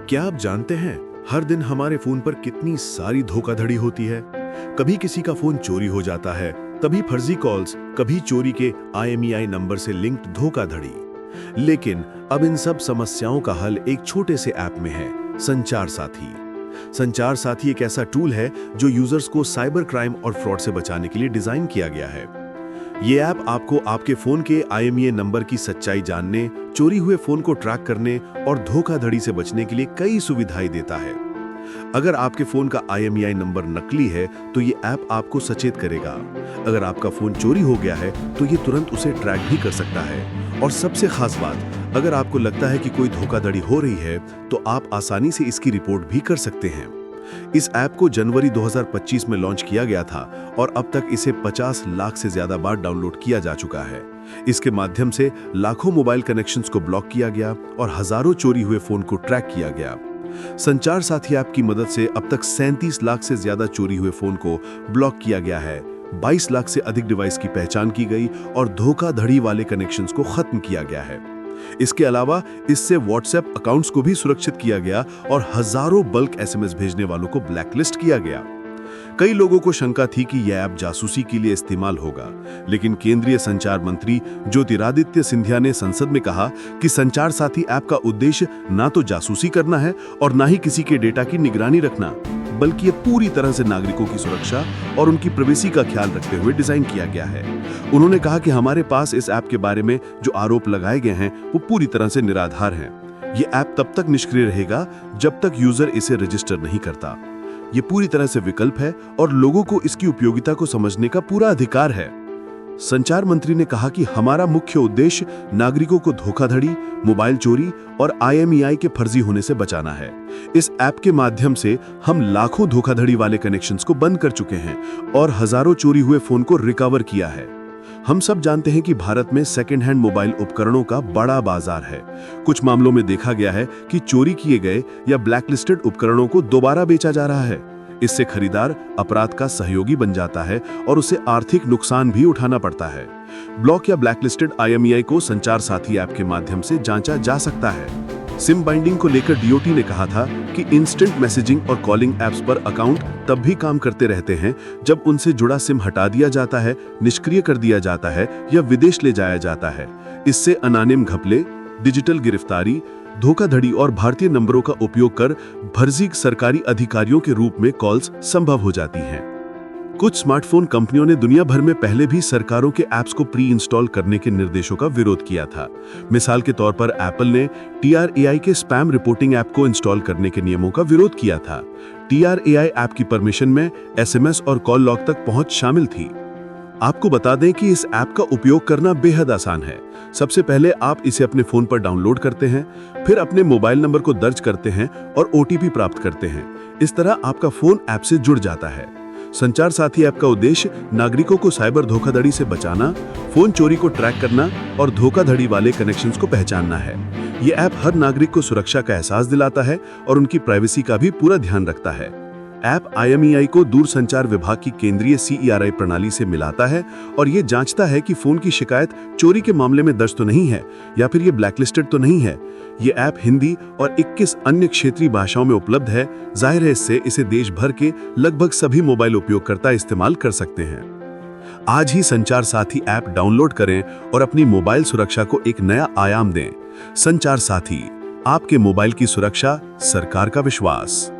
क्या आप जानते हैं हर दिन हमारे फोन पर कितनी सारी धोखाधड़ी होती है। कभी किसी का फोन चोरी हो जाता है, कभी फर्जी कॉल्स, कभी चोरी के IMEI नंबर से लिंक्ड धोखाधड़ी। लेकिन अब इन सब समस्याओं का हल एक छोटे से ऐप में है, संचार साथी। संचार साथी एक ऐसा टूल है जो यूजर्स को साइबर क्राइम और फ्रॉड से बचाने के लिए डिजाइन किया गया है। ये ऐप आपको आपके फोन के IMEI नंबर की सच्चाई जानने, चोरी हुए फोन को ट्रैक करने और धोखाधड़ी से बचने के लिए कई सुविधाएं देता है। अगर आपके फोन का IMEI नंबर नकली है तो ये ऐप आपको सचेत करेगा। अगर आपका फोन चोरी हो गया है तो ये तुरंत उसे ट्रैक भी कर सकता है। और सबसे खास बात, अगर आपको लगता है कि कोई धोखाधड़ी हो रही है तो आप आसानी से इसकी रिपोर्ट भी कर सकते हैं। इस ऐप को जनवरी 2025 में लॉन्च किया गया था और अब तक इसे 50 लाख से ज्यादा बार डाउनलोड किया जा चुका है। इसके माध्यम से लाखों मोबाइल कनेक्शंस को ब्लॉक किया गया और हजारों चोरी हुए फोन को ट्रैक किया गया। संचार साथी ऐप की मदद से अब तक 37 लाख से ज्यादा चोरी हुए फोन को ब्लॉक किया गया है, 22 लाख से अधिक डिवाइस की पहचान की गई और धोखाधड़ी वाले कनेक्शंस को खत्म किया गया है। इसके अलावा इससे व्हाट्सएप अकाउंट्स को भी सुरक्षित किया गया और हजारों बल्क SMS भेजने वालों को ब्लैकलिस्ट किया गया। कई लोगों को शंका थी कि यह ऐप जासूसी के लिए इस्तेमाल होगा, लेकिन केंद्रीय संचार मंत्री ज्योतिरादित्य सिंधिया ने संसद में कहा कि संचार साथी ऐप का उद्देश्य ना तो जासूसी करना है और ना ही किसी के डेटा की निगरानी रखना, बल्कि ये पूरी तरह से नागरिकों की सुरक्षा और उनकी प्राइवेसी का ख्याल रखते हुए डिजाइन किया गया है। उन्होंने कहा कि हमारे पास इस ऐप के बारे में जो आरोप लगाए गए हैं वो पूरी तरह से निराधार हैं। ये ऐप तब तक निष्क्रिय रहेगा जब तक यूजर इसे रजिस्टर नहीं करता। ये पूरी तरह से विकल्प है और लोगों को इसकी उपयोगिता को समझने का पूरा अधिकार है। संचार मंत्री ने कहा कि हमारा मुख्य उद्देश्य नागरिकों को धोखाधड़ी, मोबाइल चोरी और IMEI के फर्जी होने से बचाना है। इस ऐप के माध्यम से हम लाखों धोखाधड़ी वाले कनेक्शंस को बंद कर चुके हैं और हजारों चोरी हुए फोन को रिकवर किया है। हम सब जानते हैं कि भारत में सेकेंड हैंड मोबाइल उपकरणों का बड़ा बाजार है। कुछ मामलों में देखा गया है कि चोरी किए गए या ब्लैकलिस्टेड उपकरणों को दोबारा बेचा जा रहा है। इससे खरीदार अपराध का सहयोगी बन जाता है और उसे आर्थिक नुकसान भी उठाना पड़ता है। ब्लॉक या ब्लैकलिस्टेड IMEI को संचार साथी ऐप के माध्यम से जांचा जा सकता है। सिम बाइंडिंग को लेकर DOT ने कहा था कि इंस्टेंट मैसेजिंग और कॉलिंग ऐप्स पर अकाउंट तब भी काम करते रहते हैं जब उनसे जुड़ा सिम हटा दिया जाता है, निष्क्रिय कर दिया जाता है या विदेश ले जाया जाता है। इससे अनानिम घपले, डिजिटल गिरफ्तारी, धोखाधड़ी और भारतीय नंबरों का उपयोग कर फर्जी सरकारी अधिकारियों के रूप में कॉल्स संभव हो जाती हैं। कुछ स्मार्टफोन कंपनियों ने दुनिया भर में पहले भी सरकारों के ऐप्स को प्री इंस्टॉल करने के निर्देशों का विरोध किया था। मिसाल के तौर पर एप्पल ने TRAI के स्पैम रिपोर्टिंग ऐप को इंस्टॉल करने के नियमों का विरोध किया था। TRAI ऐप की परमिशन में SMS और कॉल लॉग तक पहुंच शामिल थी। आपको बता दें कि इस ऐप का उपयोग करना बेहद आसान है। सबसे पहले आप इसे अपने फोन पर डाउनलोड करते हैं, फिर अपने मोबाइल नंबर को दर्ज करते हैं और OTP प्राप्त करते हैं। इस तरह आपका फोन ऐप से जुड़ जाता है। संचार साथी ऐप का उद्देश्य नागरिकों को साइबर धोखाधड़ी से बचाना, फोन चोरी को ट्रैक करना और धोखाधड़ी वाले कनेक्शंस को पहचानना है। ये ऐप हर नागरिक को सुरक्षा का एहसास दिलाता है और उनकी प्राइवेसी का भी पूरा ध्यान रखता है। ऐप IMEI को दूरसंचार विभाग की केंद्रीय CERI प्रणाली से मिलाता है और ये जांचता है कि फोन की शिकायत चोरी के मामले में दर्ज तो नहीं है या फिर ये ब्लैकलिस्टेड तो नहीं है। ये ऐप हिंदी और 21 अन्य क्षेत्रीय भाषाओं में उपलब्ध है। जाहिर है इससे इसे देश भर के लगभग सभी मोबाइल उपयोगकर्ता इस्तेमाल कर सकते हैं। आज ही संचार साथी ऐप डाउनलोड करें और अपनी मोबाइल सुरक्षा को एक नया आयाम दें। संचार साथी, आपके मोबाइल की सुरक्षा, सरकार का विश्वास।